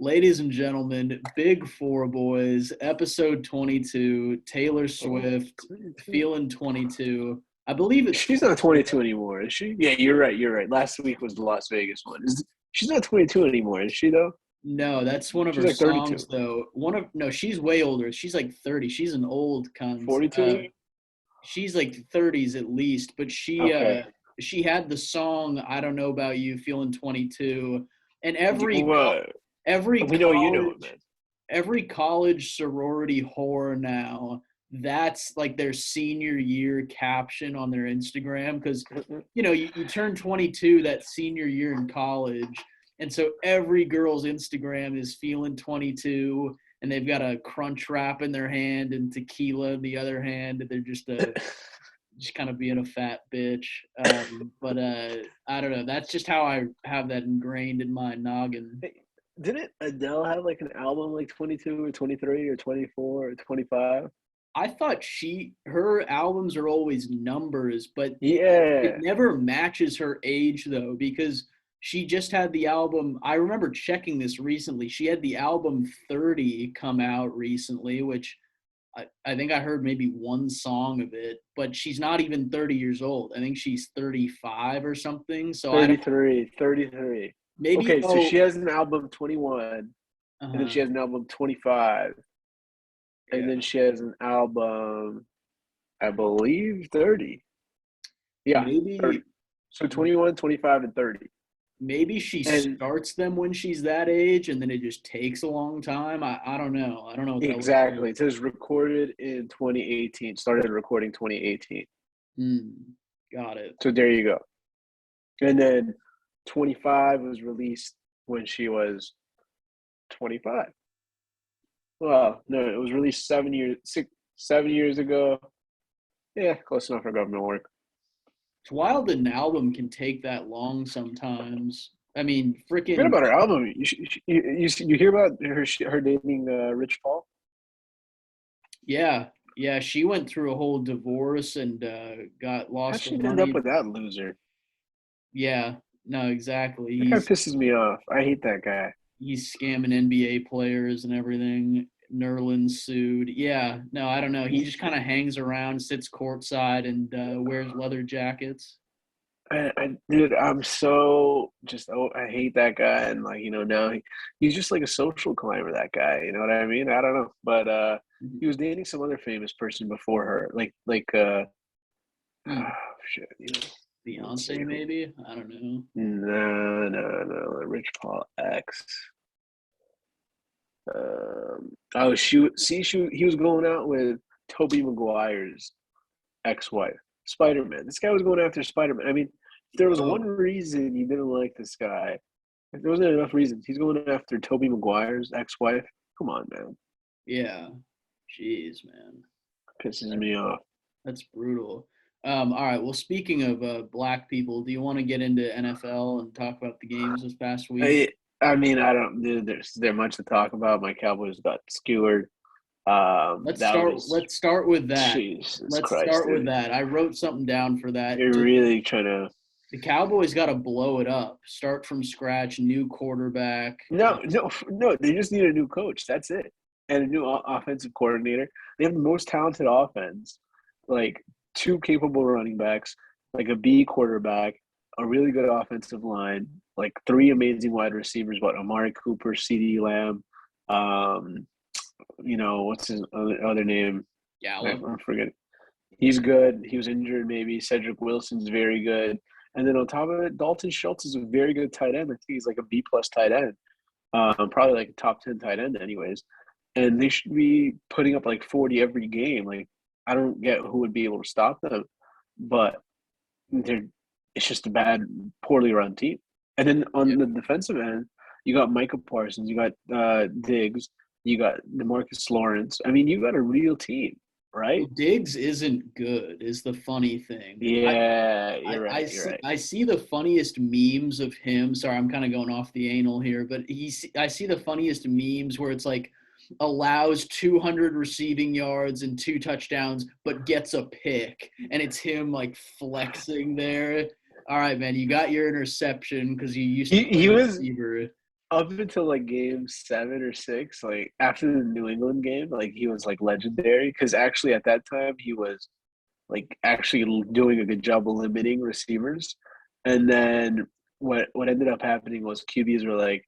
Ladies and gentlemen, Big Four Boys, episode 22, Taylor Oh, Swift, 22. feeling 22. I believe it's She's not 22. 22 anymore, is she? Yeah, you're right. You're right. Last week was the Las Vegas one. She's not 22 anymore, is she, though? No, that's one of She's her like songs, 32. though. No, she's way older. She's like 30. She's an old cunt. 42? She's like 30s at least, but Okay. she had the song "I Don't Know About You," feeling 22, and every We know you know it, college man. every college sorority whore now, that's like their senior year caption on their Instagram because you turn 22 that senior year in college, and so every girl's Instagram is feeling 22, and they've got a crunch wrap in their hand and tequila in the other hand, and they're just kind of being a fat bitch. But I don't know. That's just how I have that ingrained in my noggin. Hey, didn't Adele have like an album like 22 or 23 or 24 or 25? I thought her albums are always numbers, but it Yeah. never matches her age though, because she just had the album. I remember checking this recently. She had the album 30 come out recently, which I think I heard maybe one song of it, but she's not even 30 years old. I think she's 35 or something. So I don't 33, 33. maybe Okay, so she has an album 21, and then uh she has an album 25, and yeah. then she has an album, I believe, 30. Yeah, Maybe 30. So 21, 25, and 30. maybe she And starts them when she's that age and then it just takes a long time. I don't know. I don't know what that looks like. exactly, it says recorded in 2018, started recording 2018. Got it. So there you go. And then 25 was released when she was 25. Well, no, it was released 7 years ago. Yeah, close enough for government work. It's wild that an album can take that long sometimes. I mean, Forget freaking about her album. You hear about her dating Rich Paul? yeah. Yeah, she went through a whole divorce and got How'd lost her she end up money. with that loser? Yeah, no, exactly. That guy pisses me off. I hate that guy. He's scamming NBA players and everything. Nerlens sued. Yeah, no, I don't know. He He's, just kind of hangs around, sits courtside, and wears leather jackets. dude, I'm so just I hate that guy, and like now he's just like a social climber. That guy, you know what I mean? I don't know, but he was dating some other famous person before her, Hmm. shit, let's see Beyonce, who. maybe? I don't know. No, no, no, Rich Paul X. Oh, he was going out with Tobey Maguire's ex-wife, Spider-Man. This guy was going after Spider-Man. I mean, if there was one Oh, reason you didn't like this guy, if there wasn't enough reasons, he's going after Tobey Maguire's ex-wife. Come on, man, yeah. Jeez, man. pisses That, me off. that's brutal. All right. Well, speaking of black people, do you want to get into NFL and talk about the games this past week? I, I mean, I don't. There's much to talk about. My Cowboys got skewered. Let's That start. was Let's start with that. Jesus Let's Christ, start with dude. that. I wrote something down for that. You're really trying to. The Cowboys got to blow it up. Start from scratch. New quarterback. No, no, no. They just need a new coach. That's it, and a new offensive coordinator. They have the most talented offense, like two capable running backs, like a B quarterback, a really good offensive line, like three amazing wide receivers. What Amari Cooper, C.D. Lamb, um, what's his other name? Gallup. I'm forgetting. He's good. He was injured. Maybe Cedric Wilson's very good. And then on top of it, Dalton Schultz is a very good tight end. I think he's like a B plus tight end, probably like a top 10 tight end, anyways. And they should be putting up like 40 every game. Like I don't get who would be able to stop them, but they're it's just a bad, poorly run team. And then on Yep. the defensive end, you got Micah Parsons, you got Diggs, you got Demarcus Lawrence. I mean, you got a real team, right? Well, Diggs isn't good. Is the funny thing. Yeah, I, you're I right. You're see right. I see the funniest memes of him. Sorry, I'm kind of going off the anal here, but I see the funniest memes where it's like allows 200 receiving yards and 2 touchdowns, but gets a pick, and it's him like flexing there. All right, man, you got your interception because you used to He play was receiver. up until like game 7 or 6, like after the New England game, like he was like legendary because actually at that time he was like actually doing a good job of limiting receivers. And then what ended up happening was QBs were like,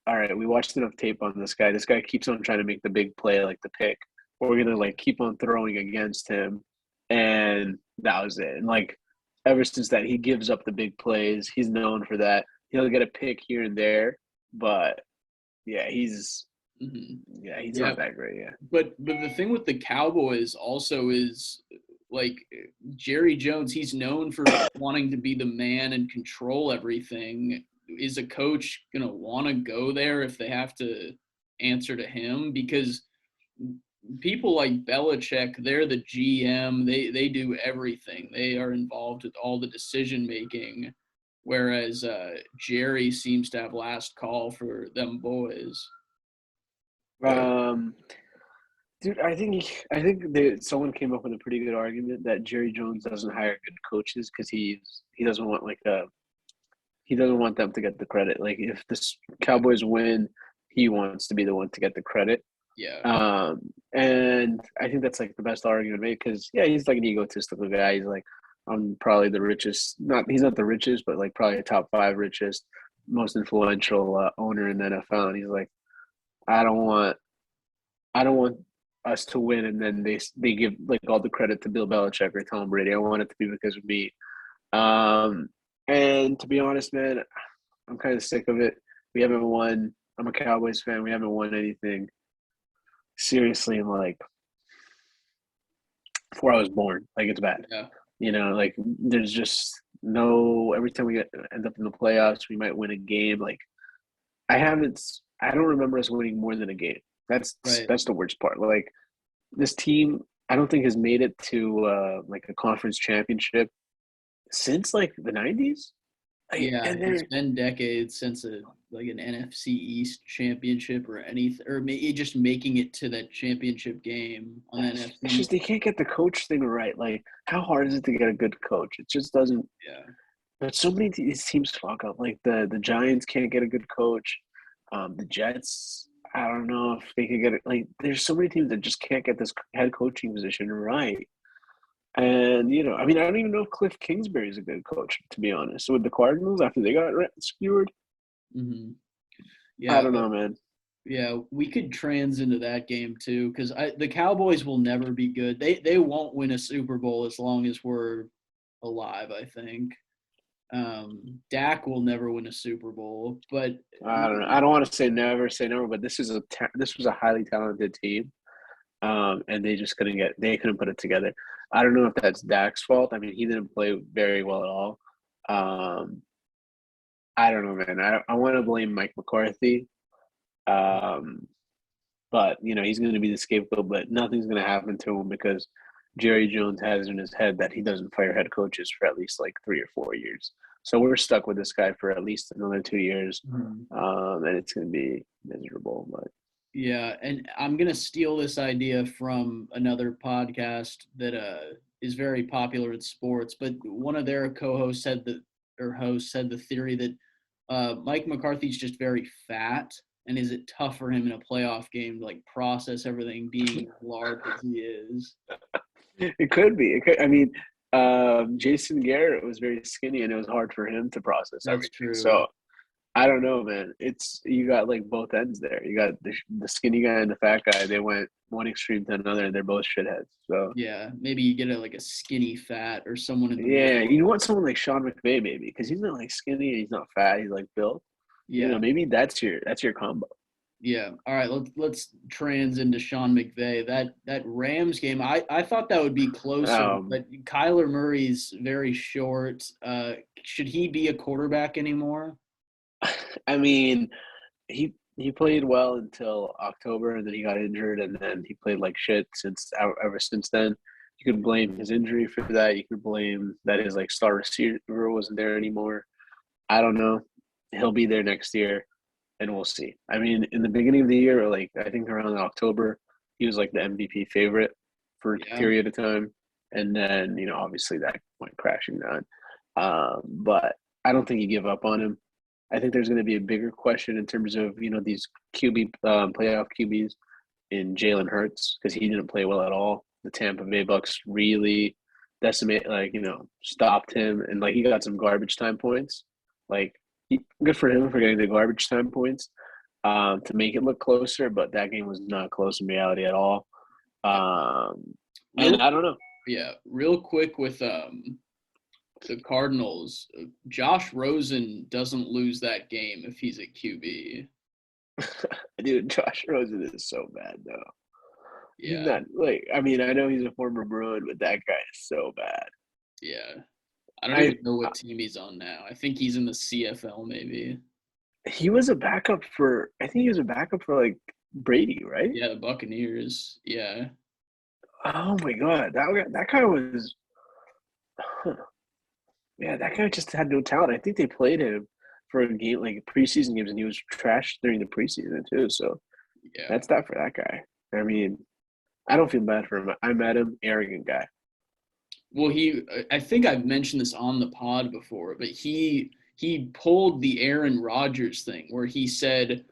all right, we watched enough tape on this guy. This guy keeps on trying to make the big play, like the pick. We're gonna like keep on throwing against him, and that was it. And like ever since that, he gives up the big plays. He's known for that. He'll get a pick here and there, but yeah, Mhm. he's Yeah, not that great. Yeah, but the thing with the Cowboys also is like Jerry Jones, he's known for wanting to be the man and control everything. Is a coach gonna want to go there if they have to answer to him? Because people like Belichick, they're the GM. They do everything. They are involved with all the decision making, whereas Jerry seems to have last call for them boys. um, dude, I think that someone came up with a pretty good argument that Jerry Jones doesn't hire good coaches because he doesn't want like a he doesn't want them to get the credit. Like if the Cowboys win, he wants to be the one to get the credit. Yeah, Um, and I think that's like the best argument made because yeah, he's like an egotistical guy. He's like, I'm probably the richest. Not he's not the richest, but like probably a top five richest, most influential owner in the NFL. And he's like, I don't want, I don't want us to win, and then they give like all the credit to Bill Belichick or Tom Brady. I want it to be because of me. Um, and to be honest, man, I'm kind of sick of it. We haven't won. I'm a Cowboys fan. We haven't won anything seriously in like before I was born. Like it's bad. yeah, Like there's just no. Every time end up in the playoffs, we might win a game. Like I haven't. I don't remember us winning more than a game. That's right. that's the worst part. Like this team, I don't think has made it to like a conference championship since like the '90s. Yeah, And it's they're been decades since a like an NFC East championship or anything, or just making it to that championship game on the it's NFC. just they can't get the coach thing right. Like how hard is it to get a good coach? It just doesn't. Yeah, But so many these teams fuck up. Like the Giants can't get a good coach. The Jets, I don't know if they could get it. Like there's so many teams that just can't get this head coaching position right. And I mean, I don't even know if Cliff Kingsbury is a good coach, to be honest. So with the Cardinals, after they got skewered, hmm I yeah, don't know, man. yeah. We could trans into that game too, because the Cowboys will never be good. They won't win a Super Bowl as long as we're alive. I think. Dak will never win a Super Bowl, but I don't know. I don't want to say never, but this was a highly talented team, and they just couldn't put it together. I don't know if that's Dak's fault. I mean, he didn't play very well at all. Um, I don't know, man. I want to blame Mike McCarthy, um, but he's going to be the scapegoat. But nothing's going to happen to him because Jerry Jones has in his head that he doesn't fire head coaches for at least like 3 or 4 years. So we're stuck with this guy for at least another 2 years, Mhm. and it's going to be miserable. But Yeah, and I'm gonna steal this idea from another podcast that is very popular in sports. But one of their co-hosts said that, or host said the theory that Mike McCarthy's just very fat, and is it tough for him in a playoff game to like process everything being as large as he is? it could be. It could. I mean, Jason Garrett was very skinny, and it was hard for him to process That's everything. true. So I don't know, man. It's you got like both ends there. You got the skinny guy and the fat guy. They went one extreme to another, and they're both shitheads. So Yeah, maybe you get like a skinny fat or someone in the yeah, middle. you want someone like Sean McVay maybe because he's not like skinny and he's not fat. He's like built. Yeah. Maybe that's your combo. Yeah. All right. Let's trans into Sean McVay. That Rams game, I thought that would be closer, Um, but Kyler Murray's very short. Should he be a quarterback anymore? I mean, he played well until October, and then he got injured, and then he played like shit since ever since then. You could blame his injury for that. You could blame that his like star receiver wasn't there anymore. I don't know. He'll be there next year, and we'll see. I mean, in the beginning of the year, like I think around October, he was like the MVP favorite for a Yeah. period of time, and then obviously that went crashing down. But I don't think you give up on him. I think there's going to be a bigger question in terms of these QB playoff QBs in Jalen Hurts because he didn't play well at all. The Tampa Bay Bucks really stopped him, and like he got some garbage time points. Like good for him for getting the garbage time points to make it look closer, but that game was not close in reality at all. And Real, I don't know. yeah, real quick with the Cardinals, Josh Rosen doesn't lose that game if he's at QB. Dude, Josh Rosen is so bad though. He's Yeah, not like I mean, I know he's a former Bruin, but that guy is so bad. yeah. I don't I even know what team he's on now. I think he's in the CFL maybe. he was a backup for I think he was a backup for like Brady, right? Yeah, the Buccaneers. Yeah. Oh my god, that guy was huh. Yeah, that guy just had no talent. I think they played him for a game like preseason games and he was trashed during the preseason too. So Yeah. that's that for that guy. I mean, I don't feel bad for him. I met him, arrogant guy. Well, I think I've mentioned this on the pod before, but he pulled the Aaron Rodgers thing where he said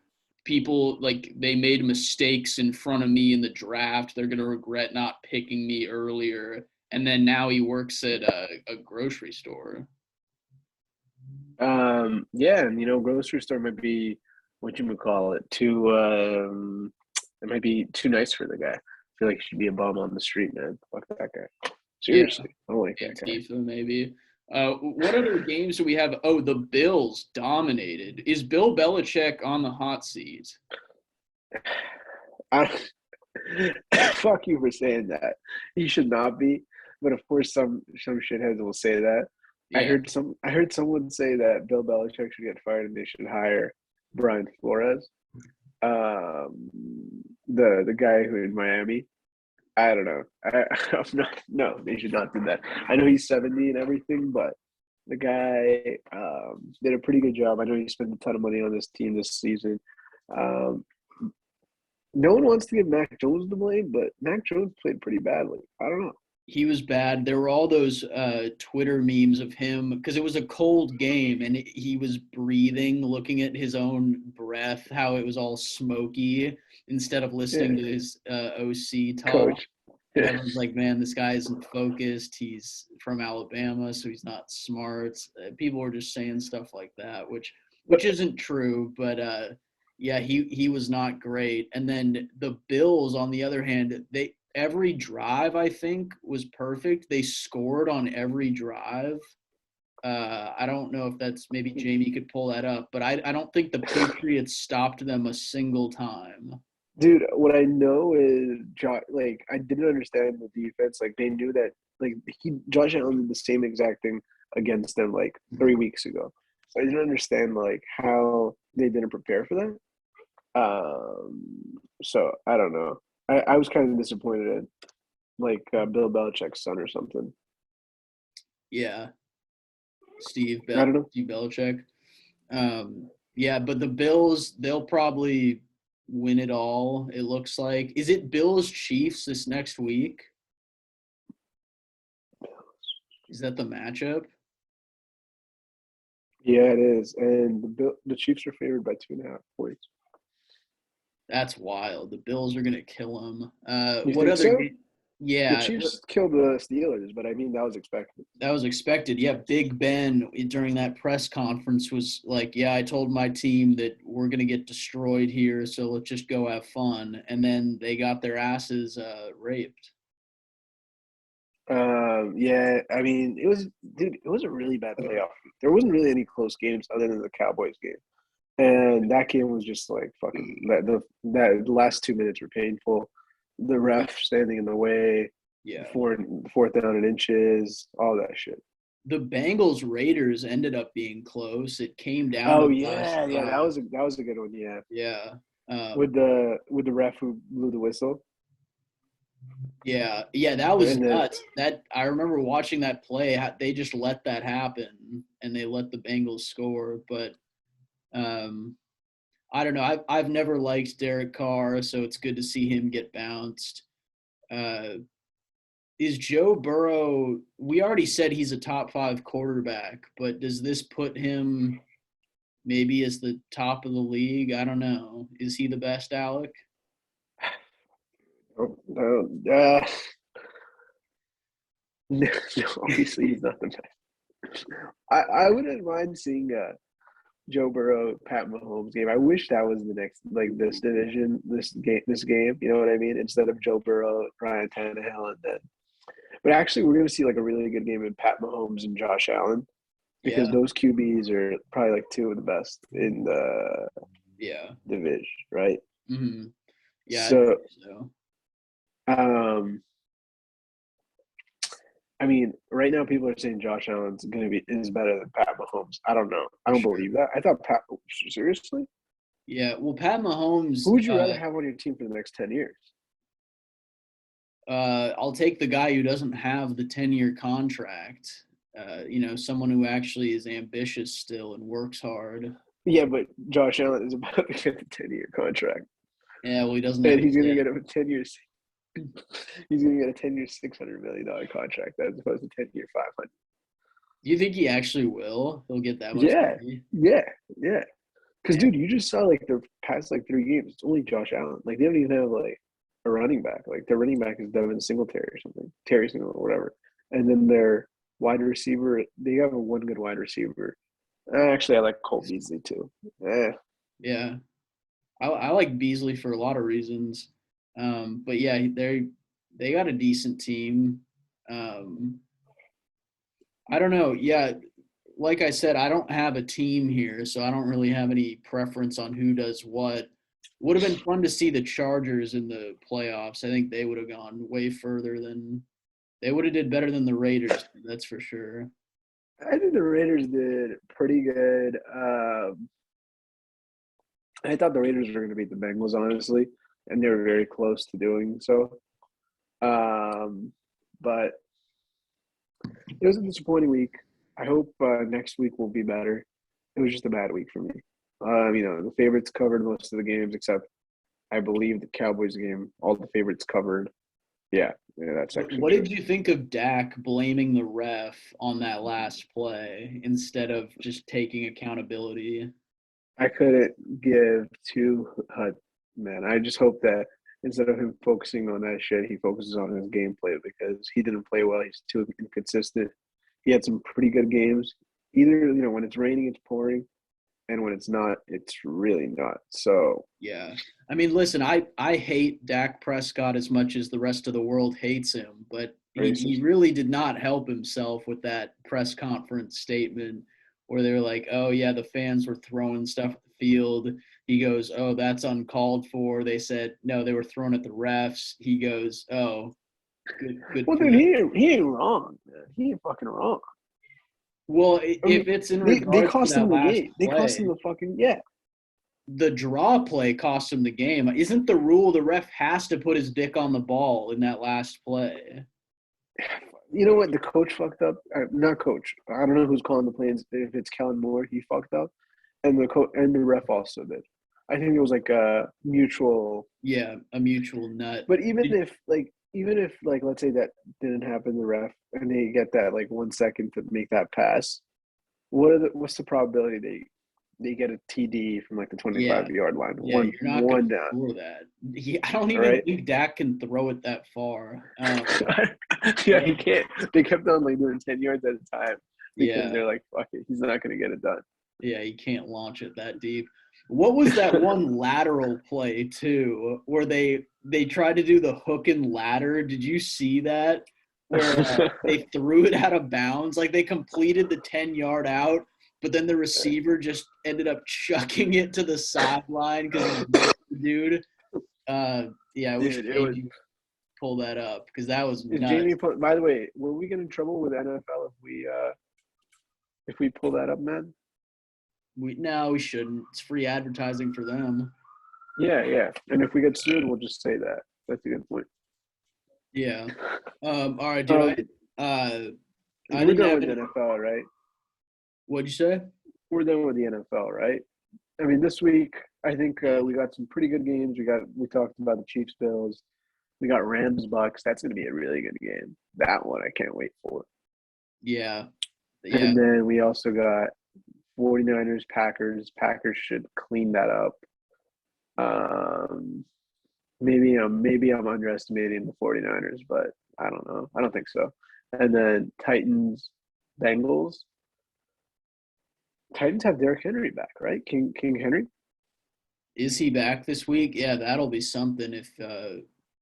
people like they made mistakes in front of me in the draft. They're gonna regret not picking me earlier. And then now he works at a grocery store. Yeah, and grocery store might be what you would call it, too it might be too nice for the guy. I feel like he should be a bum on the street, man. Fuck that guy. Yeah, Seriously. I don't like that guy. Antifa maybe. What other games do we have? Oh, the Bills dominated. Is Bill Belichick on the hot seat? I, fuck you for saying that. He should not be. But of course some shitheads will say that. Yeah. I heard someone say that Bill Belichick should get fired and they should hire Brian Flores. Um the guy who in Miami. I don't know. I'm not. No, they should not do that. I know he's 70 and everything, but the guy did a pretty good job. I know he spent a ton of money on this team this season. Um, no one wants to give Mac Jones the blame, but Mac Jones played pretty badly. I don't know. He was bad. There were all those Twitter memes of him because it was a cold game and he was breathing, looking at his own breath, how it was all smoky instead of listening Yeah, to his OC talk. coach. And Yeah. everyone's like, man, this guy isn't focused. He's from Alabama, so he's not smart. People were just saying stuff like that, which isn't true. But yeah, he was not great. And then the Bills, on the other hand, they every drive I think was perfect. They scored on every drive. I don't know if that's maybe Jamie could pull that up, but I don't think the Patriots stopped them a single time. Dude, what I know is like I didn't understand the defense. Like they knew that like Josh Allen did the same exact thing against them like 3 weeks ago. So I didn't understand like how they didn't prepare for that. So I don't know. I was kind of disappointed in like Bill Belichick's son or something. Yeah, I don't know. Steve Belichick. Yeah, but the Bills, they'll probably win it all. It looks like. Is it Bills Chiefs this next week? Is that the matchup? Yeah, it is, and the Chiefs are favored by 2.5 points. That's wild. The Bills are gonna kill them. You What think other so? game? The Yeah, Chiefs killed the Steelers, but I mean that was expected. that was expected. Yeah, Big Ben during that press conference was like, "Yeah, I told my team that we're gonna get destroyed here, so let's just go have fun." And then they got their asses raped. Yeah, I mean, dude, it was a really bad playoff. There wasn't really any close games other than the Cowboys game, and that game was just like fucking the last 2 minutes were painful. The ref standing in the way, Yeah. fourth down and inches, all that shit. The Bengals Raiders ended up being close. It came down Oh to the last yeah, drive. that was a good one. Yeah, Yeah. with the ref who blew the whistle, Yeah. Yeah, that was and then nuts. That I remember watching that play. They just let that happen and they let the Bengals score. But um, I don't know. I've never liked Derek Carr, so it's good to see him get bounced. Uh, is Joe Burrow? We already said he's a top 5 quarterback, but does this put him maybe as the top of the league. I don't know. Is he the best, Alec? Oh, no, no, obviously he's not the best. I wouldn't mind seeing Joe Burrow, Pat Mahomes game. I wish that was the next, like this division, this game. You know what I mean? Instead of Joe Burrow, Ryan Tannehill, and then. But actually, we're going to see like a really good game in Pat Mahomes and Josh Allen because Yeah. those QBs are probably like two of the best in the Yeah. division, right? Hmm. Yeah, I think So, so. um, I mean, right now people are saying Josh Allen's going to be is better than Pat Mahomes. I don't know. I For don't sure. believe that. I thought Pat. Seriously, Yeah. Well, Pat Mahomes, who would you rather have on your team for the next 10 years? I'll take the guy who doesn't have the 10-year contract. Someone who actually is ambitious still and works hard. Yeah, but Josh Allen is about to get a 10-year contract, Yeah, well, he doesn't and have he's going to to. get a 10 years. He's going to get a 10-year, $600 million contract as opposed to 10-year, 500. Do you think he actually will? He'll get that much Yeah, money? yeah, yeah. Because Yeah. dude, you just saw like their past like 3 games. It's only Josh Allen. Like they don't even have like a running back. Like their running back is Devin Singletary or something, Terry Singletary or whatever. And then their wide receiver, they have a one good wide receiver. Actually, I like Cole Beasley too. Eh. Yeah. I like Beasley for a lot of reasons. But yeah, they got a decent team. Um, I don't know. Yeah, like I said, I don't have a team here, so I don't really have any preference on who does what. Would have been fun to see the Chargers in the playoffs. I think they would have gone way further than they would have did better than the Raiders. That's for sure. I think the Raiders did pretty good. I thought the Raiders were going to beat the Bengals, honestly, and they were very close to doing so. But it was a disappointing week. I hope next week will be better. It was just a bad week for me. The favorites covered most of the games except I believe the Cowboys game. All the favorites covered. Yeah, that's actually What true. did you think of Dak blaming the ref on that last play instead of just taking accountability? I couldn't give two man. I just hope that instead of him focusing on that shit, he focuses on his gameplay because he didn't play well. He's too inconsistent. He had some pretty good games. Either when it's raining, it's pouring, and when it's not, it's really not. So Yeah. I mean, listen, I hate Dak Prescott as much as the rest of the world hates him, but he racist. really did not help himself with that press conference statement where they were like, "Oh yeah, the fans were throwing stuff at the field." He goes, "Oh, that's uncalled for." They said, "No, they were throwing at the refs." He goes, "Oh, good Well, for dude, them." he ain't wrong, man. He ain't fucking wrong. Well, I mean, if it's in they regards to cost him that the last game. They cost him play, the fucking yeah. the draw play cost him the game. Isn't the rule the ref has to put his dick on the ball in that last play? You know what? The coach fucked up. Not coach. I don't know who's calling the plays. If it's Kellen Moore, he fucked up, and the coach and the ref also did. I think it was like a mutual. Yeah, a mutual nut. But even Did, if let's say that didn't happen, the ref and they get that like 1 second to make that pass, what's the probability they get a TD from like the yeah, 25-yard line? yeah, One you're not going one to down. score that. I don't All even right. think Dak can throw it that far. Yeah, he Like, can't. They kept on like doing 10 yards at a time because yeah, they're like, fuck it, he's not gonna get it done. yeah, he can't launch it that deep. What was that one lateral play too, where they tried to do the hook and ladder? Did you see that? Where they threw it out of bounds, like they completed the 10-yard out, but then the receiver just ended up chucking it to the sideline because he missed the dude. Yeah, I wish Dude, it was. Jamie pull that up because that was Is nuts. Jamie? By the way, will we get in trouble with NFL if we pull that up, man? We shouldn't. It's free advertising for them. Yeah, yeah. And if we get sued, we'll just say that. That's a good point. Yeah. All right, dude. Um, Uh I we're didn't done have with the any. NFL, right? What'd you say? We're done with the NFL, right? I mean, this week I think Yeah. we got some pretty good games. We talked about the Chiefs Bills. We got Rams Bucks. That's going to be a really good game. That one I can't wait for. Yeah. Yeah. And then we also got 49ers, Packers. Packers should clean that up. Um, maybe I'm underestimating the 49ers, but I don't know. I don't think so. And then Titans, Bengals. Titans have Derrick Henry back, right? King Henry. Is he back this week? Yeah, that'll be something. If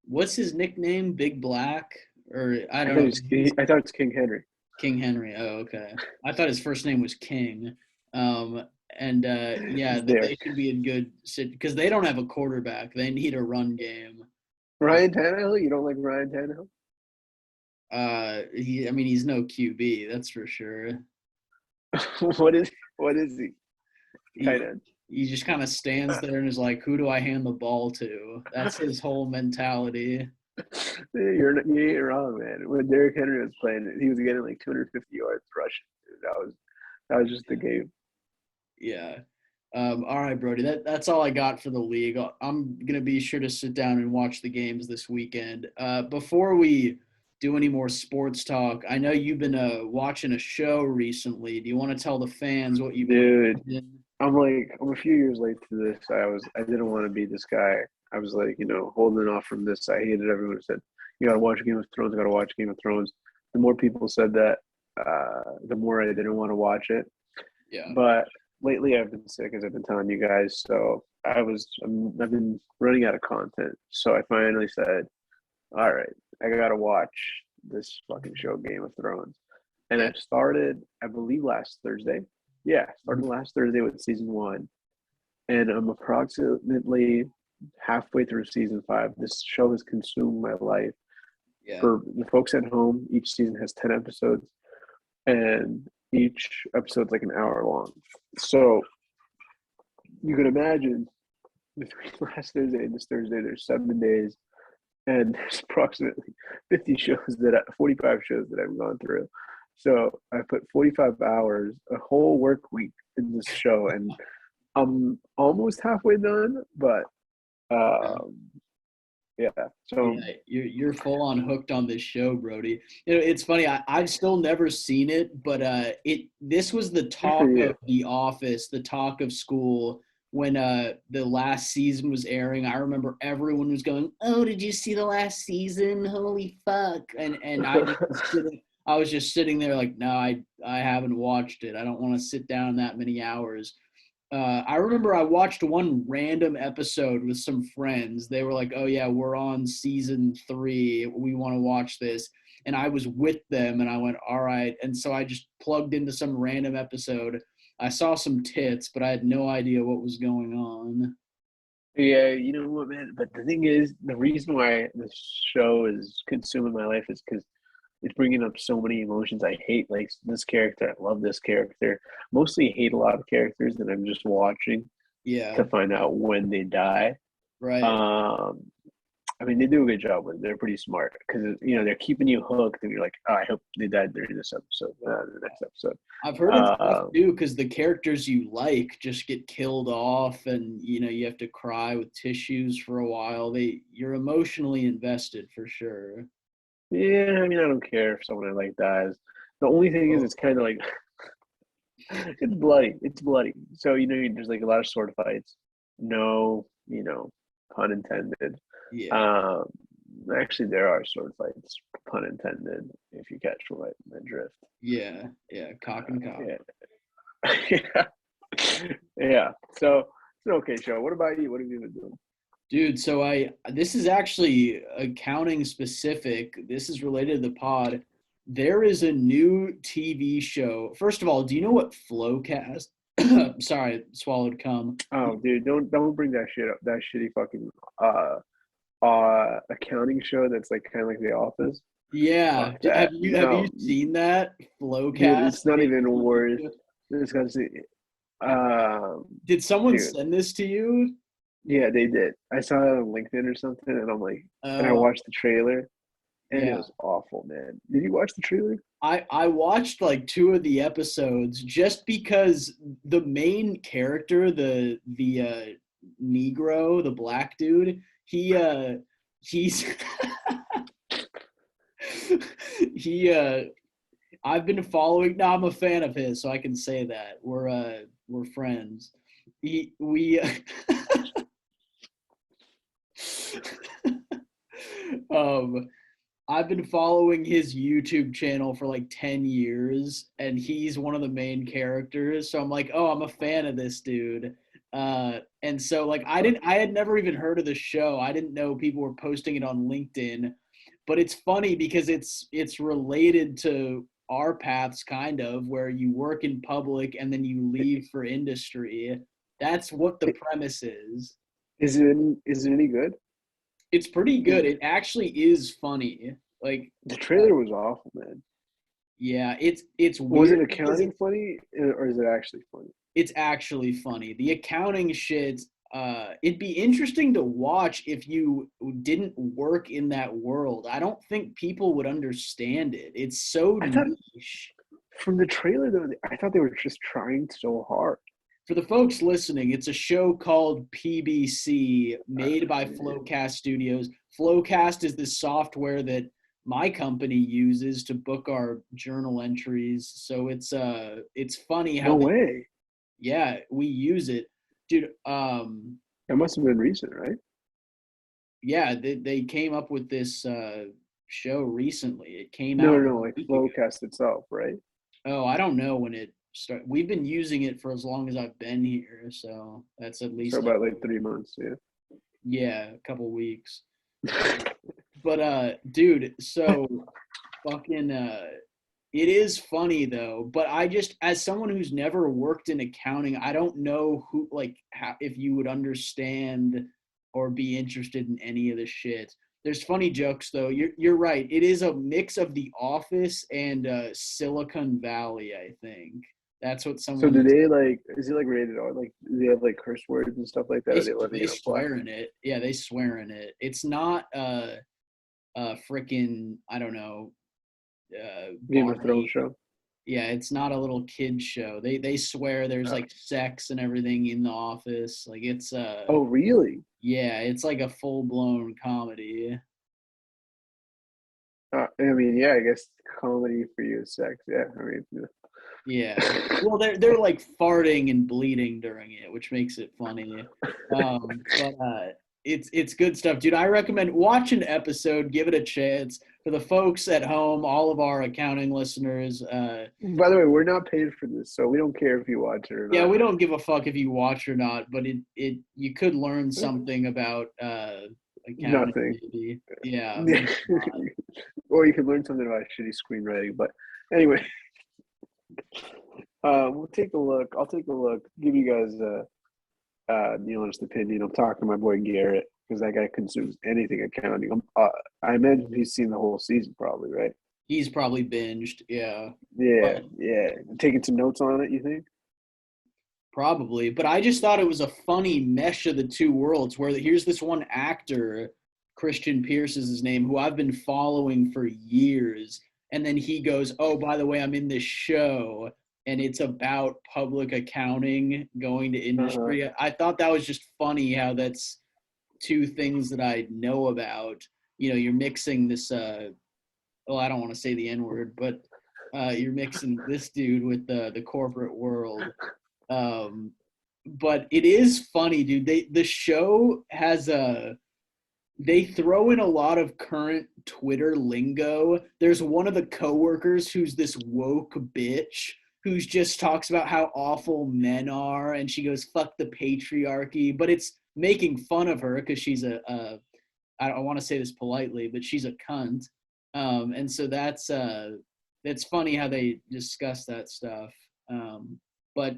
what's his nickname? Big Black, or I I don't thought know. it was, I thought it's King Henry. King Henry. Oh, okay. I thought his first name was King. Um, and yeah, It's there. they should be in good sit because they don't have a quarterback. They need a run game. Uh, Ryan Tannehill. You don't like Ryan Tannehill? I mean, he's no QB, that's for sure. what is he? Tight He end. he just kind of stands there and is like, "Who do I hand the ball to?" That's his whole mentality. You ain't wrong, man. When Derrick Henry was playing, he was getting like 250 yards rushing. Dude. That was just the game. Yeah. All right, Brody. That's all I got for the league. I'm gonna be sure to sit down and watch the games this weekend. Before we do any more sports talk, I know you've been watching a show recently. Do you want to tell the fans what you've been Dude, watching? I'm a few years late to this. I didn't want to be this guy. I was like, holding off from this. I hated everyone who said, you gotta watch Game of Thrones, gotta watch Game of Thrones. The more people said that, the more I didn't want to watch it. Yeah. But lately I've been sick, as I've been telling you guys. So I've been running out of content. So I finally said, all right, I gotta watch this fucking show, Game of Thrones. And Yeah. I started, I believe, last Thursday. Yeah, started last Thursday with season one, and I'm approximately halfway through season five. This show has consumed my life. Yeah. For the folks at home, each season has 10 episodes, and each episode's like an hour long. So you can imagine between last Thursday and this Thursday, there's 7 days, and there's approximately 45 shows that I've gone through. So I put 45 hours, a whole work week in this show, and I'm almost halfway done, but Yeah. um, yeah. So Yeah, you're full on hooked on this show, Brody. It's funny. I've still never seen it, but this was the good for talk you. of The Office, the talk of school when the last season was airing. I remember everyone was going, "Oh, did you see the last season? Holy fuck!" And I was just sitting there like, "No, I haven't watched it. I don't want to sit down that many hours." I remember I watched one random episode with some friends. They were like, "Oh yeah, we're on season 3. We want to watch this." And I was with them, and I went, "All right." And so I just plugged into some random episode. I saw some tits, but I had no idea what was going on. Yeah, you know what, man? But the thing is, the reason why this show is consuming my life is because it's bringing up so many emotions. I hate like this character. I love this character. Mostly hate a lot of characters that I'm just watching Yeah, to find out when they die. right. Um, I mean, they do a good job with it. They're pretty smart because they're keeping you hooked, and you're like, oh, I hope they died during this episode, the next episode. I've heard it's tough Uh, too because the characters you like just get killed off, and you have to cry with tissues for a while. You're emotionally invested for sure. yeah, I mean, I don't care if someone I like dies. The only thing is, Oh, it's kind of like it's bloody. It's bloody. So there's like a lot of sword fights. No, pun intended. yeah. Um, actually, there are sword fights, pun intended. If you catch my drift. Yeah, yeah, cock and cock. Yeah, yeah, yeah. So it's an okay show. What about you? What have you been doing? Dude, so this is actually accounting specific. This is related to the pod. There is a new TV show. First of all, do you know what Flowcast? Sorry, swallowed cum. Oh, dude, don't bring that shit up. That shitty fucking accounting show that's like kind of like The Office. Yeah, Fuck that. have you No, seen that dude, Flowcast? it's not even worth. This guy's, um, Did someone dude. send this to you? Yeah, they did. I saw it on LinkedIn or something, and I'm like, and I Uh, watched the trailer, and it yeah. was awful, man. Did you watch the trailer? I watched like 2 of the episodes just because the main character, the Negro, the black dude, he's he I've been following. No, I'm a fan of his, so I can say that we're friends. We um I've been following his YouTube channel for like 10 years, and he's one of the main characters. So I'm like, oh, I'm a fan of this dude. And so like I had never even heard of the show. I didn't know people were posting it on LinkedIn, but it's funny because it's related to our paths kind of, where you work in public and then you leave for industry. That's what the premise is. Is it any good? It's pretty good. It actually is funny. Like, The uh, trailer was awful, man. yeah, it's Was it weird because accounting funny or is it actually funny? it's actually funny. The accounting shit, it'd be interesting to watch if you didn't work in that world. I don't think people would understand it. It's so I thought niche. from the trailer though, I thought they were just trying so hard. For the folks listening, it's a show called PBC, made by Yeah. Flowcast Studios. Flowcast is the software that my company uses to book our journal entries. So it's funny how No way. yeah, we use it. Dude, That must have been recent, right? yeah, they came up with this show recently. It came No, out no, like no, a like week ago. Flowcast itself, right? Oh, I don't know when it started. We've been using it for as long as I've been here, so that's at So least like about like 3 months, yeah. yeah, a couple weeks. But dude, so fucking it is funny though, but I just as someone who's never worked in accounting, I don't know who like how, if you would understand or be interested in any of the shit. There's funny jokes though. You're right. It is a mix of The Office and Silicon Valley, I think. That's what So someone do they like? Is it like rated R? Like, do they have like curse words and stuff like that? they Are they letting they it apply? swear in it. Yeah, they swear in it. It's not freaking I don't know Game of Thrones Barney. show. Yeah, it's not a little kid show. They swear there's Uh, like sex and everything in the office. Like it's oh, really? yeah, it's like a full blown comedy. I mean, yeah, I guess comedy for you is sex. Yeah, I mean, Yeah. yeah. Well, they're like farting and bleeding during it, which makes it funny. But it's good stuff, dude. I recommend watch an episode, give it a chance. For the folks at home, all of our accounting listeners, By the way, we're not paid for this, so we don't care if you watch it or yeah, not. we don't give a fuck if you watch or not, but it you could learn something about accounting Nothing. maybe. Yeah, maybe not. Or you can learn something about shitty screenwriting. But anyway, we'll take a look. I'll take a look. Give you guys the honest opinion. I'm talking to my boy Garrett because that guy consumes anything accounting. I imagine he's seen the whole season, probably, right? He's probably binged, yeah. Yeah, But yeah. Taking some notes on it, you think? probably. But I just thought it was a funny mesh of the two worlds where here's this one actor, Christian Pierce is his name, who I've been following for years. And then he goes, oh, by the way, I'm in this show and it's about public accounting going to Uh-huh. industry. I thought that was just funny how that's two things that I know about. You know, you're mixing this well, I don't want to say the N word, but you're mixing this dude with the corporate world. Um, but it is funny, dude. The show has a they throw in a lot of current Twitter lingo. There's one of the coworkers who's this woke bitch who's just talks about how awful men are, and she goes "fuck the patriarchy," but it's making fun of her because she's a I don't want to say this politely, but she's a cunt. And so that's funny how they discuss that stuff. But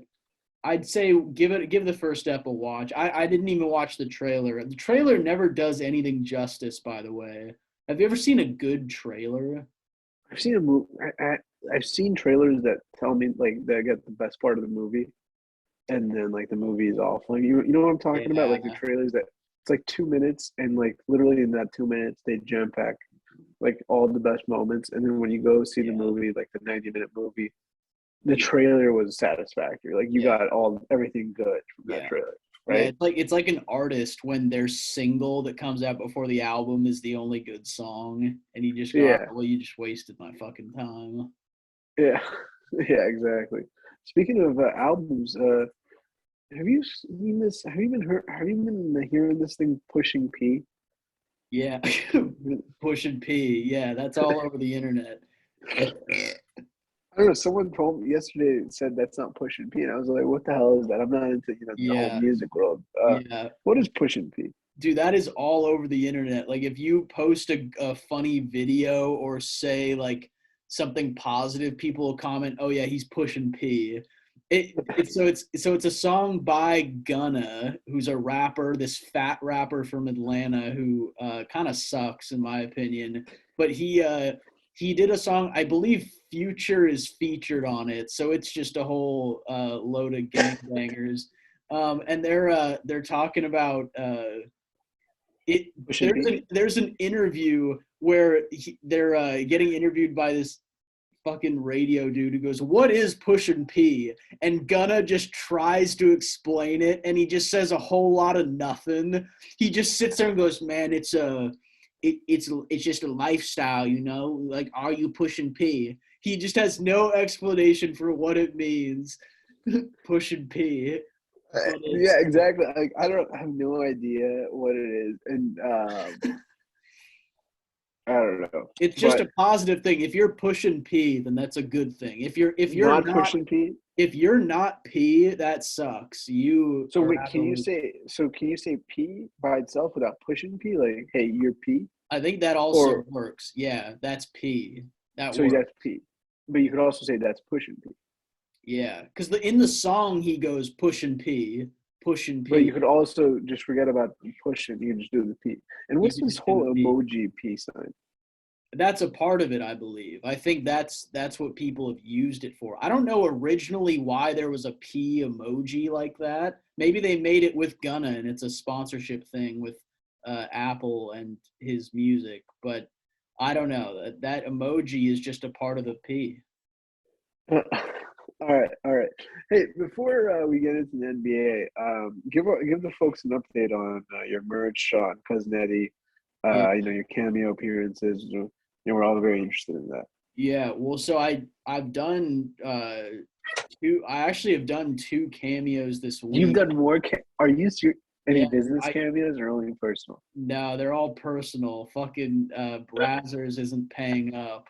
I'd say give the first step a watch. I didn't even watch the trailer. The trailer never does anything justice, by the way. Have you ever seen a good trailer? I've seen a movie. I've seen trailers that tell me like that get the best part of the movie, and then like the movie is awful. Like, you know what I'm talking about? Like the Yeah, trailers that it's like 2 minutes, and like literally in that 2 minutes they jam pack like all the best moments, and then when you go see the yeah, movie, like the 90-minute movie, the trailer was satisfactory. Like you yeah, got all everything good from that yeah. trailer, Yeah, right? it's like an artist when their single that comes out before the album is the only good song, and you just go, "Ah, Yeah. well, you just wasted my fucking time." Yeah, yeah, exactly. Speaking of albums, have you seen this? Have you been heard? Have you been hearing this thing, Pushing P? Yeah, Pushin P. Yeah, that's all over the internet. I don't know. Someone told me yesterday said that's not Pushing P, and I was like, "What the hell is that?" I'm not into the whole Yeah, music world. yeah. What is Pushing P? Dude, that is all over the internet. Like if you post a funny video or say like something positive, people will comment, "Oh yeah, he's pushing P." It's a song by Gunna, who's a rapper, this fat rapper from Atlanta who kind of sucks in my opinion. But he did a song, I believe Future is featured on it, so it's just a whole load of gangbangers. And they're talking about it Pushing P? there's an interview where they're getting interviewed by this fucking radio dude who goes, "What is Pushin P?" And Gunna just tries to explain it, and he just says a whole lot of nothing. He just sits there and goes, "Man, it's just a lifestyle, you know. Like, are you pushing P?" He just has no explanation for what it means, pushing P. But Yeah, exactly. Like I have no idea what it is, and I don't know. it's just But a positive thing. If you're pushing P, then that's a good thing. not Pushing P. If you're not P, that sucks. You So are wait, out the loop. can you say P by itself without pushing P? Like, hey, you're P, I think that also or works. Yeah, that's P. That so works. that's P. But you could also say that's pushing P. Yeah, because in the song he goes pushing P, pushing But you P. could also just forget about the pushing. You can just do the P. And You what's can this just do the whole P. emoji P sign? That's a part of it, I believe. I think that's what people have used it for. I don't know originally why there was a P emoji like that. Maybe they made it with Gunna and it's a sponsorship thing with Apple and his music, but I don't know. That emoji is just a part of the P. All right, all right. Hey, before we get into the NBA, give the folks an update on your merge shot and Cousin Eddie. Yeah. Your cameo appearances. We're all very interested in that. Yeah, well, so I've done two. I actually have done two cameos this You've week. done more. Are you any Yeah, business I cameos or only personal? no, they're all personal. Fucking Brazzers isn't paying up.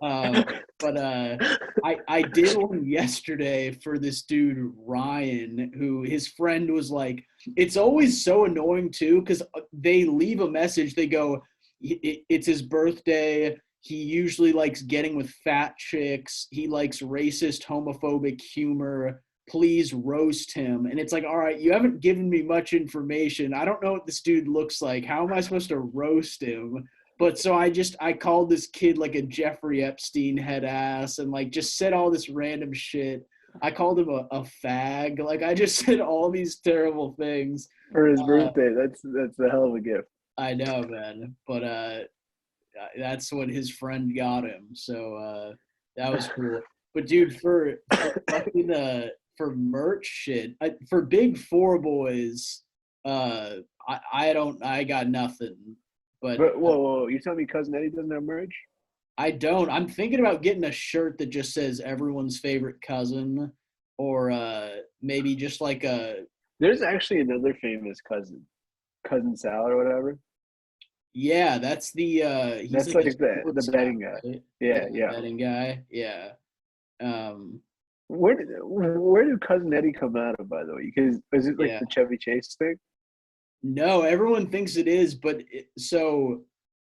Um, but I did one yesterday for this dude Ryan, who his friend was like, it's always so annoying too, because they leave a message. They go, it's his birthday. He usually likes getting with fat chicks. He likes racist, homophobic humor. Please roast him. And it's like, all right, you haven't given me much information. I don't know what this dude looks like. How am I supposed to roast him? But so I called this kid like a Jeffrey Epstein head ass and like just said all this random shit. I called him a fag. Like I just said all these terrible things. For his Uh, birthday. That's a hell of a gift. I know, man. But that's what his friend got him. So that was cool. But dude, for fucking for merch shit, for Big Four boys, I got nothing. But But whoa, you telling me Cousin Eddie doesn't have merch? I don't. I'm thinking about getting a shirt that just says everyone's favorite cousin, or maybe just like a There's actually another famous Cousin Sal or whatever. yeah. That's the he's That's like a like the sports guy, betting guy. right? Yeah, Yeah, yeah. betting guy. Yeah. Um, Where did Cousin Eddie come out of, by the way? Because is it like yeah. the Chevy Chase thing? No, everyone thinks it is, but so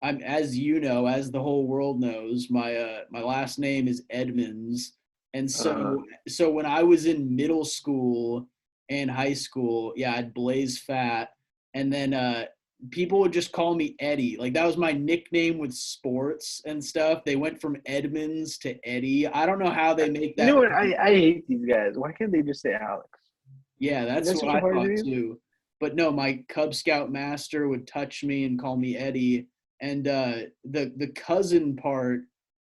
I'm as you know, as the whole world knows, my last name is Edmonds, and Uh, so when I was in middle school and high school, yeah, I'd blaze fat, and then people would just call me Eddie. Like that was my nickname with sports and stuff. They went from Edmonds to Eddie. I don't know how they make you know that. what? I hate these guys. Why can't they just say Alex? Yeah, Is that's that what such a I hard thought name? too. But no, my Cub Scout master would touch me and call me Eddie. And the cousin part,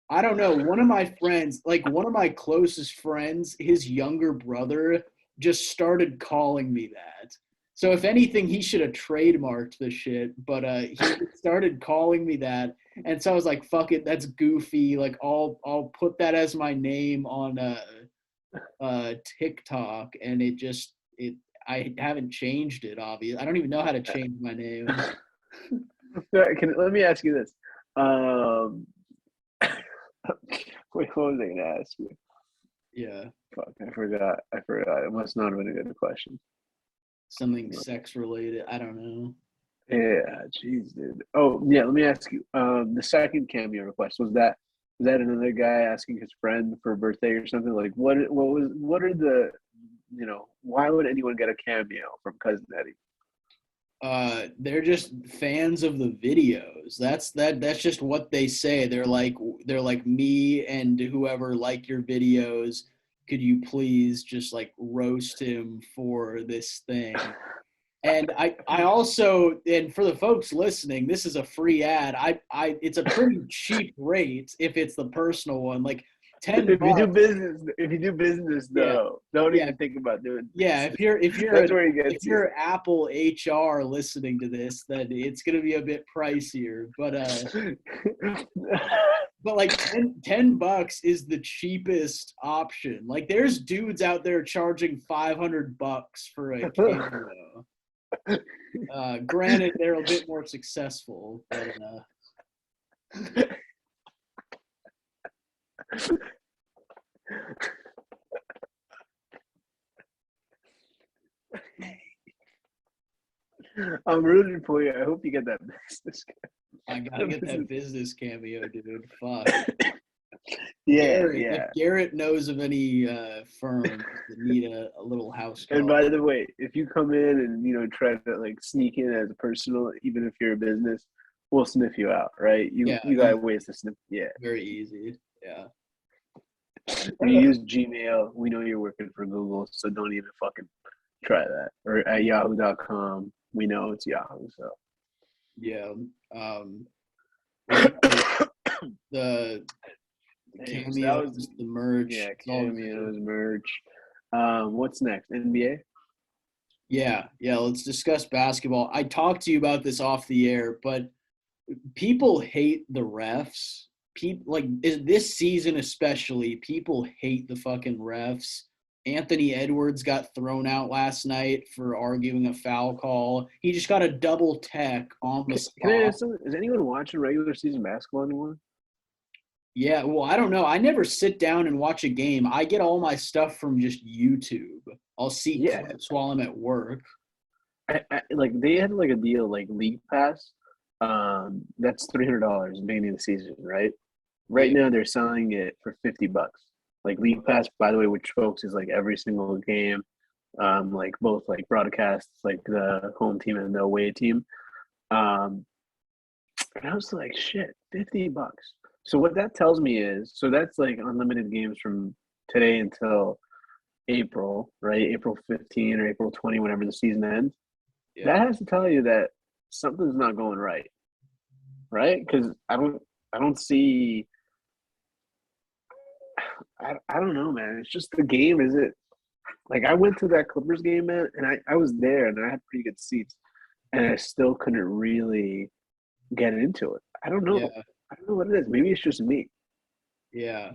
I don't know. One of my friends, like one of my closest friends, his younger brother just started calling me that. So if anything, he should have trademarked the shit. But he started calling me that, And so I was like, fuck it, that's goofy. Like I'll put that as my name on TikTok, and it I haven't changed it. Obviously, I don't even know how to change my name. Let me ask you this. Um, wait, what was I gonna ask you? Yeah, Fuck, I forgot. I forgot. It must not have been a good question. something sex related. I don't know. Yeah, jeez, dude. Oh, yeah. Let me ask you. The second cameo request was that another guy asking his friend for a birthday or something? Like, what are the, why would anyone get a cameo from Cousin Eddie? They're just fans of the videos. That's just what they say. They're like me and whoever like your videos. Could you please just like roast him for this thing? And I also, and for the folks listening, this is a free ad. It's a pretty cheap rate if it's the personal one, like 10 bucks. If you do business Yeah, though, don't yeah, even think about doing yeah. business. If That's where he if gets you. you're Apple HR listening to this, then it's gonna be a bit pricier. But like ten bucks is the cheapest option. Like there's dudes out there charging $500 for a cameo. Granted, they're a bit more successful, but I'm rooting for you. I hope you get that business. I gotta get that business cameo, dude. Fuck. Yeah, Garrett, if yeah. Garrett knows of any firms that need a little house And call, by the way, if you come in and try to like sneak in as a personal, even if you're a business, we'll sniff you out, right? You yeah, you got ways to sniff. Yeah. very easy. Yeah. If you use Gmail, we know you're working for Google, so don't even fucking try that. Or at yahoo.com, we know it's Yahoo. So Yeah. What the anyways, that was cameos, the merch, yeah, it's all good. cameos, merch. What's next? NBA? Yeah, yeah. Let's discuss basketball. I talked to you about this off the air, but people hate the refs. People like this season especially. People hate the fucking refs. Anthony Edwards got thrown out last night for arguing a foul call. He just got a double tech on the Can I spot. ask something? Is anyone watching regular season basketball anymore? Yeah, well, I don't know. I never sit down and watch a game. I get all my stuff from just YouTube. I'll see Yeah, clips while I'm at work. like they had like a deal like League Pass. That's $300 beginning of the season, right? Right Yeah. now they're selling it for $50. Like League Pass, by the way, which folks is like every single game, like both like broadcasts, like the home team and the away team. Um, and I was like, shit, $50. So what that tells me is, so that's like unlimited games from today until April, right? April 15 or April 20, whenever the season ends. That Yeah. has to tell you that something's not going right? Because I don't see. I don't know, man. It's just the game. Is it like I went to that Clippers game, man, and I was there and I had pretty good seats, and I still couldn't really get into it. I don't know. Yeah. I don't know what it is. Maybe it's just me. Yeah.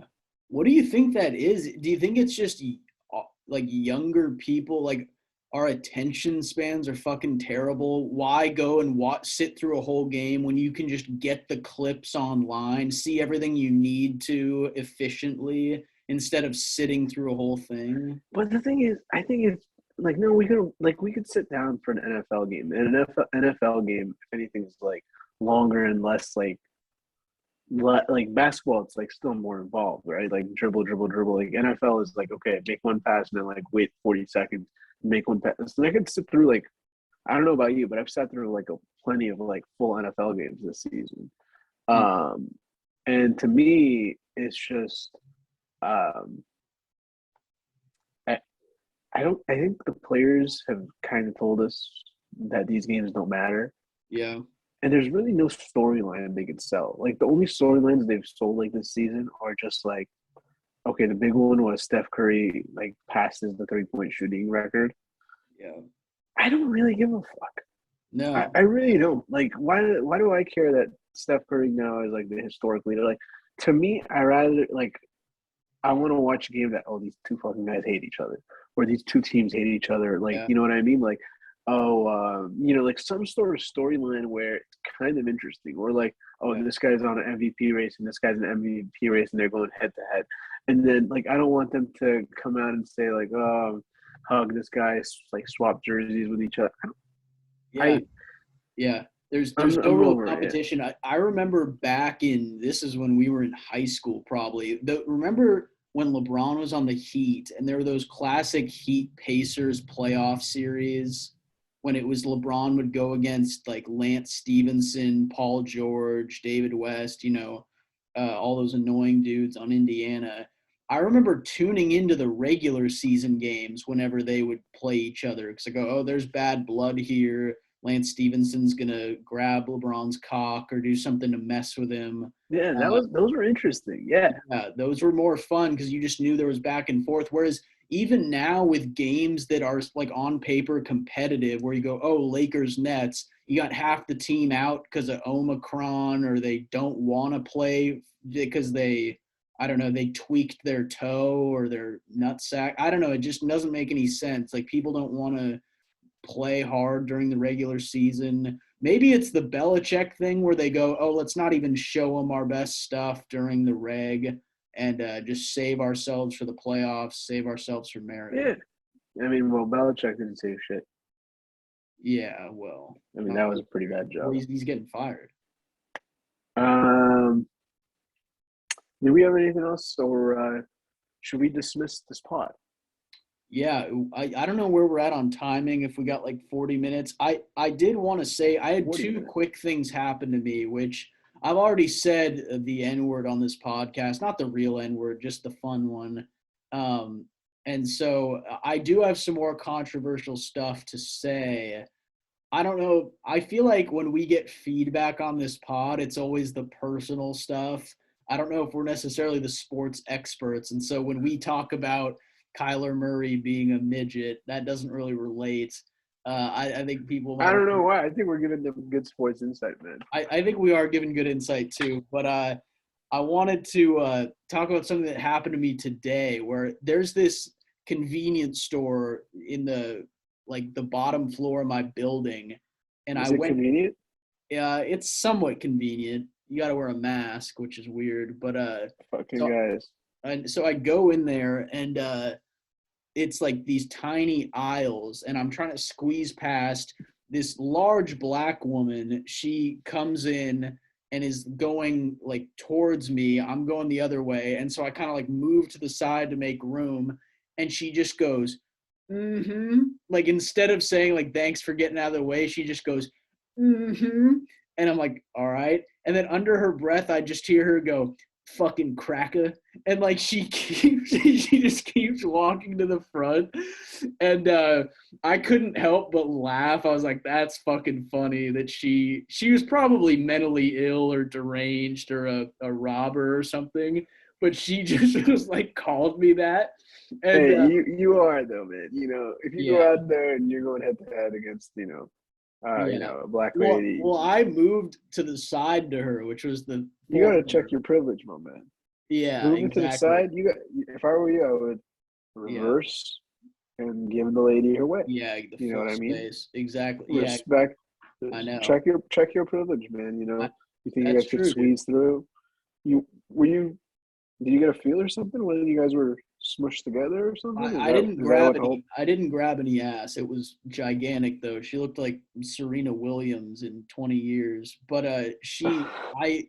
What do you think that is? Do you think it's just like younger people, like our attention spans are fucking terrible? Why go and sit through a whole game when you can just get the clips online, see everything you need to efficiently instead of sitting through a whole thing? But the thing is, I think it's like no, we could sit down for an NFL game. And an NFL game, if anything, is like longer and less like basketball. It's like still more involved, right? Like dribble, dribble, dribble. Like NFL is like okay, make one pass and then like wait 40 seconds, make one pass. So I could sit through like I don't know about you, but I've sat through like plenty of like full NFL games this season. Mm. Um, and to me, it's just um, I, I don't. I think the players have kind of told us that these games don't matter, Yeah. and there's really no storyline they could sell. Like the only storylines they've sold like this season are just like, okay, the big one was Steph Curry passes the 3-point shooting record. Yeah. I don't really give a fuck. No. I really don't. Like, why do I care that Steph Curry now is like the historic leader? Like, to me, I rather like I want to watch a game that these two fucking guys hate each other, or these two teams hate each other. Like, Yeah. you know what I mean? Like, like some sort of storyline where it's kind of interesting, or like, oh, Yeah. this guy's on an MVP race and this guy's an MVP race, and they're going head to head. And then like, I don't want them to come out and say like, oh, hug this guy, like swap jerseys with each other. Yeah. I Yeah. There's no I'm real over it. competition. I remember back in this is when we were in high school probably. Remember when LeBron was on the Heat and there were those classic Heat Pacers playoff series when it was LeBron would go against like Lance Stevenson, Paul George, David West, all those annoying dudes on Indiana. I remember tuning into the regular season games whenever they would play each other because I go, oh, there's bad blood here. Lance Stevenson's gonna grab LeBron's cock or do something to mess with him. Yeah, Uh, those were interesting. Yeah, yeah, those were more fun because you just knew there was back and forth. Whereas even now with games that are like on paper competitive, where you go, oh, Lakers Nets, you got half the team out because of Omicron or they don't want to play because I don't know, they tweaked their toe or their nutsack. I don't know. It just doesn't make any sense. Like people don't want to play hard during the regular season. Maybe it's the Belichick thing where they go, oh, let's not even show them our best stuff during the reg and just save ourselves for the playoffs, save ourselves for marriage. yeah. I mean, well, Belichick didn't say shit. Yeah, well, I mean, that was a pretty bad well, job. he's getting fired. Um, do we have anything else, or should we dismiss this pod? Yeah, I don't know where we're at on timing. If we got like 40 minutes, I did want to say I had 40 two minutes. quick things happen to me, which I've already said the N word on this podcast, not the real N word, just the fun one. Um, and so I do have some more controversial stuff to say. I don't know. I feel like when we get feedback on this pod, it's always the personal stuff. I don't know if we're necessarily the sports experts. And so when we talk about Kyler Murray being a midget, that doesn't really relate. I think people I might. don't know why. I think we're giving them good sports insight, man. I think we are giving good insight too. But I wanted to talk about something that happened to me today where there's this convenience store in the bottom floor of my building. And I Is it went, convenient? it's somewhat convenient. You got to wear a mask, which is weird. But Fucking so guys. so I go in there and it's like these tiny aisles, and I'm trying to squeeze past this large black woman. She comes in and is going like towards me. I'm going the other way, and so I kind of like move to the side to make room, and she just goes, "Mm-hmm." Like instead of saying like thanks for getting out of the way, she just goes, "Mm-hmm," and I'm like, "All right." And then under her breath, I just hear her go, "Fucking cracker." And like she keeps she just keeps walking to the front and I couldn't help but laugh. I was like, that's fucking funny that she was probably mentally ill or deranged or a robber or something, but she just was like called me that. And Hey, you are though, man. You know, if you yeah, go out there and you're going head to head against, yeah, a black well lady, well I moved to the side to her, which was the you got to check former. your privilege, my man. Yeah, Moving to the exactly. side, you got. If I were you, I would Yeah, reverse and give the lady her way. yeah, the You know full what I mean? space, exactly. Yeah, Respect. I know. Check your privilege, man. You I, know, you think you that's guys could true, dude. squeeze through? You were you? Did you get a feel or something when you guys were smushed together or something? I didn't Is that grab what the whole? any. I didn't grab any ass. It was gigantic though. She looked like Serena Williams in 20 years. But I,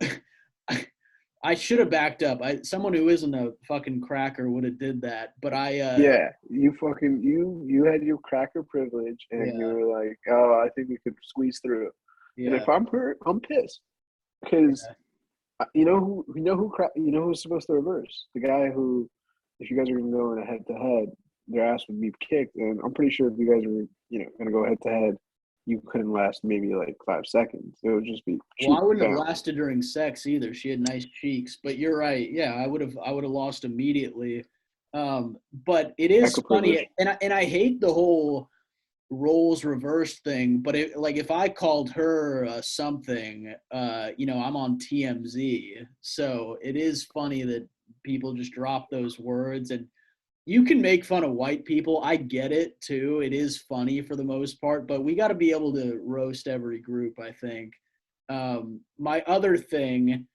I should have backed up. Someone who isn't a fucking cracker would have did that. But Yeah, you had your cracker privilege, and you yeah, were like, oh, I think we could squeeze through. And yeah, if I'm hurt, I'm pissed because yeah. you know who's supposed to reverse the guy who, if you guys are going to go in a head to head, their ass would be kicked, and I'm pretty sure if you guys were going to go head to head, you couldn't last maybe like 5 seconds. It would just be Well, I cheap wouldn't have down. lasted during sex either. She had nice cheeks. But you're right. Yeah, I would have lost immediately. But it is Cracker funny, privilege. and I hate the whole roles reversed thing, but like if I called her something, I'm on TMZ, so it is funny that people just drop those words. And you can make fun of white people. I get it too. It is funny for the most part, but we got to be able to roast every group, I think. My other thing,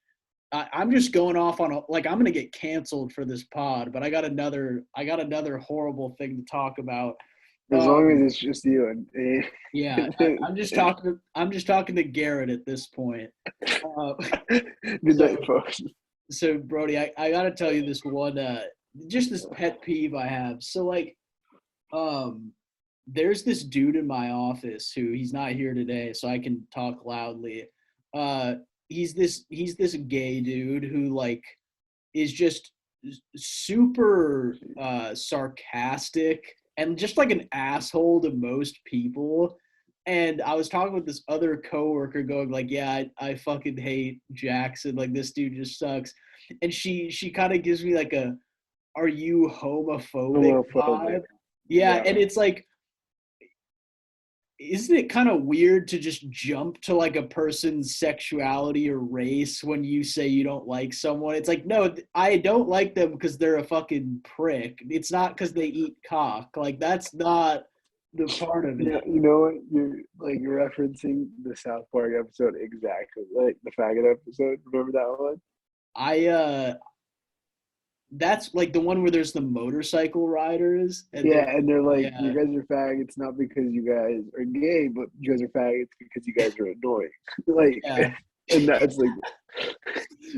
I'm just going off on like I'm gonna get canceled for this pod, but I got another horrible thing to talk about. As long as Um, it's just you and yeah, I'm just talking to Garrett at this point. Uh, good so night, folks. so Brody, I gotta tell you this one, just this pet peeve I have. So like, um, there's this dude in my office who he's not here today, so I can talk loudly. Uh, he's this gay dude who like is just super sarcastic and just like an asshole to most people. And I was talking with this other coworker going like, yeah, I fucking hate Jackson. Like this dude just sucks. And she kind of gives me like a, are you homophobic Homophobic. vibe? Yeah, Yeah. and it's like, isn't it kind of weird to just jump to like a person's sexuality or race when you say you don't like someone? It's like, no, I don't like them because they're a fucking prick. It's not because they eat cock. Like that's not the part of Yeah, it. you know what? You're referencing the South Park episode exactly, like the faggot episode. Remember that one? I That's like the one where there's the motorcycle riders and they're, Yeah, and they're like, you yeah, guys are faggots not because you guys are gay, but you guys are faggots because you guys are annoying. Like, yeah. and that's like,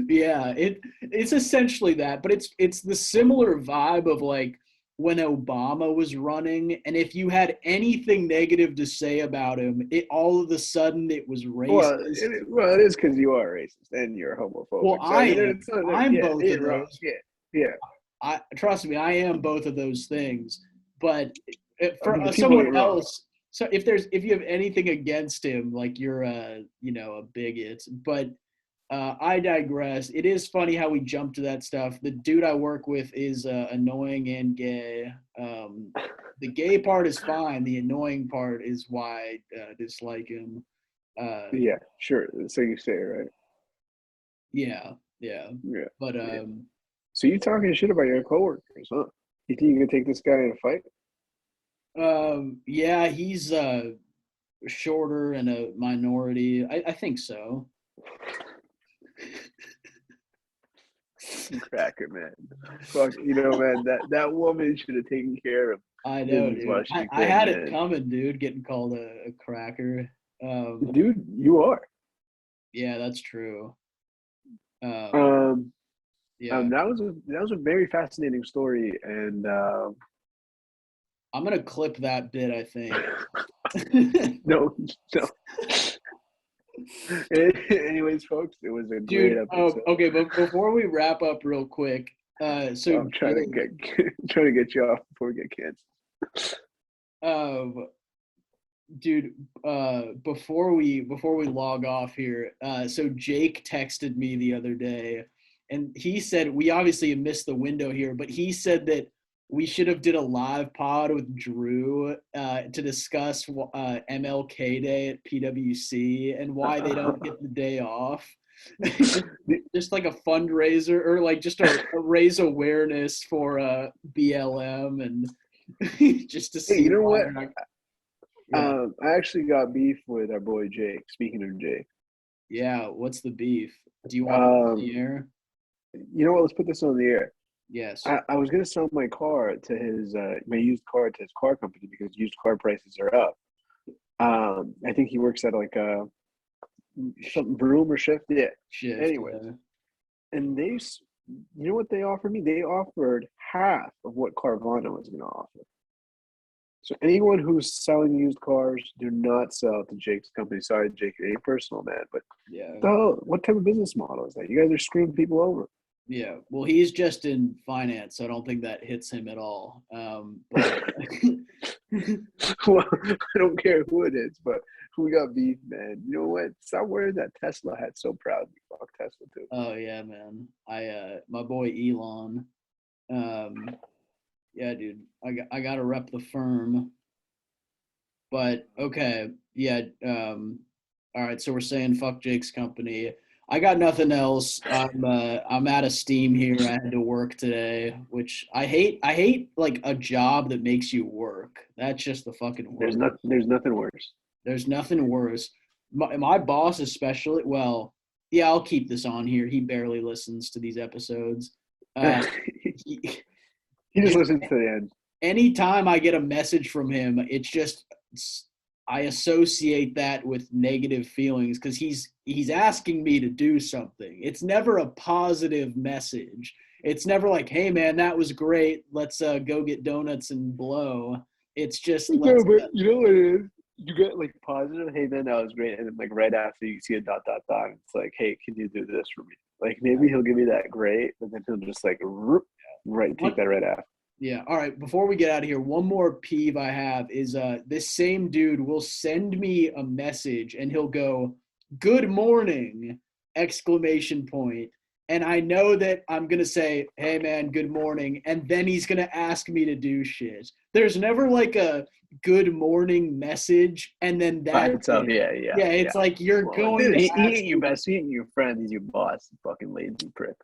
Yeah, it's essentially that, but it's the similar vibe of like when Obama was running, and if you had anything negative to say about him, it all of a sudden it was racist. it is because you are racist and you're Well, homophobic. So I I mean, am. it's not like, I'm yeah, both yeah, of wrong, those. yeah, yeah. I trust me, I am both of those things. But I for mean, the people someone ain't wrong. else, so if you have anything against him, like you're a bigot. But I digress. It is funny how we jump to that stuff. The dude I work with is annoying and gay. The gay part is fine. The annoying part is why I dislike him. Uh, Yeah, sure. So you say, right? yeah, yeah. Yeah, But yeah. So you talking shit about your coworkers, huh? You think you can take this guy in a fight? yeah, he's shorter and a minority. I think so. Cracker, man. Fuck, man, that woman should have taken care of I know, business dude. while she I could, had it man. coming, dude. Getting called a cracker. Dude, you are. Yeah, that's true. Um, Um, yeah, that was a very fascinating story, and I'm gonna clip that bit, I think. no, no. Anyways, folks, it was a great Dude, episode. okay, but before we wrap up real quick, so I'm trying to Jake, get trying to get you off before we get canceled. um, dude, before we log off here, so Jake texted me the other day, and he said we obviously missed the window here, but he said that we should have did a live pod with Drew to discuss MLK Day at PwC and why they don't get the day off. just, just like a fundraiser or like just a raise awareness for BLM and just to Hey, see you know why what? they're not. Yeah. I actually got beef with our boy Jake. Speaking of Jake, Yeah, what's the beef? Do you want it on um, the air? you know what? Let's put this on the air. Yes. I was gonna sell my car to his my used car to his car company because used car prices are up. I think he works at like a something broom or shift. Yeah. Shift. Anyways, and you know what they offered me? They offered half of what Carvana was gonna offer. So anyone who's selling used cars, do not sell to Jake's company. Sorry, Jake, it ain't personal, man. But Yeah. the hell, what type of business model is that? You guys are screwing people over. Yeah. Well, he's just in finance, so I don't think that hits him at all. But Well, I don't care who it is, but we got beef, man. You know what? Stop wearing that Tesla hat so proudly. Fuck Tesla too. oh yeah, man. My boy Elon. Um, yeah, dude. I gotta rep the firm. But okay, yeah. All right, so we're saying fuck Jake's company. I got nothing else. I'm out of steam here. I had to work today, which I hate. I hate like a job that makes you work. That's just the fucking worst. There's nothing worse. There's nothing worse. My boss, especially. Well, yeah, I'll keep this on here. He barely listens to these episodes. Uh, he, He just listens to the end. anytime I get a message from him, I associate that with negative feelings because he's asking me to do something. It's never a positive message. It's never like, "Hey man, that was great. Let's go get donuts and blow." It's just No, let's. but you know what it is? You get like positive, hey man, that was great, and then like right after you see a dot dot dot, it's like, hey, can you do this for me? Like maybe he'll give me that great, but then he'll just like right take What that right after. Yeah. All right. Before we get out of here, one more peeve I have is this same dude will send me a message and he'll go, "Good morning!" exclamation point. And I know that I'm gonna say, "Hey man, good morning," and then he's gonna ask me to do shit. There's never like a good morning message and then By that's itself, it. yeah, yeah, Yeah, it's yeah. like you're Well, going dude, to he ask ain't your me. best, he ain't your friend, he's your boss, you fucking lazy prick.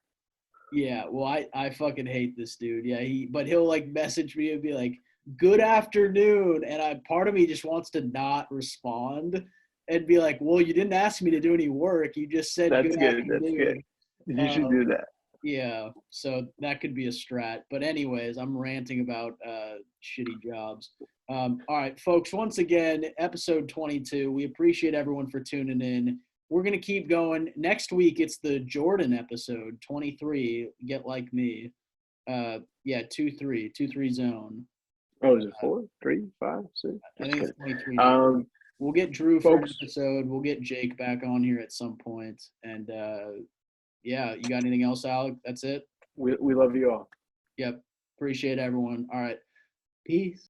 Yeah, well, I fucking hate this dude. Yeah, but he'll like message me and be like, "Good afternoon," and part of me just wants to not respond and be like, "Well, you didn't ask me to do any work. You just said That's good good. That's good. afternoon." You should Um, do that. yeah, so that could be a strat. But anyways, I'm ranting about shitty jobs. All right, folks. Once again, episode 22. We appreciate everyone for tuning in. We're gonna keep going. Next week, it's the Jordan episode 23. Get like me. Yeah, 2-3 zone. Oh, is it 4, 3, 5, 6? I Just think it's kidding. 23 zone. Um, We'll get Drew for an folks, episode. We'll get Jake back on here at some point. And yeah, you got anything else, Alec? That's it. we love you all. Yep. Appreciate everyone. All right. Peace.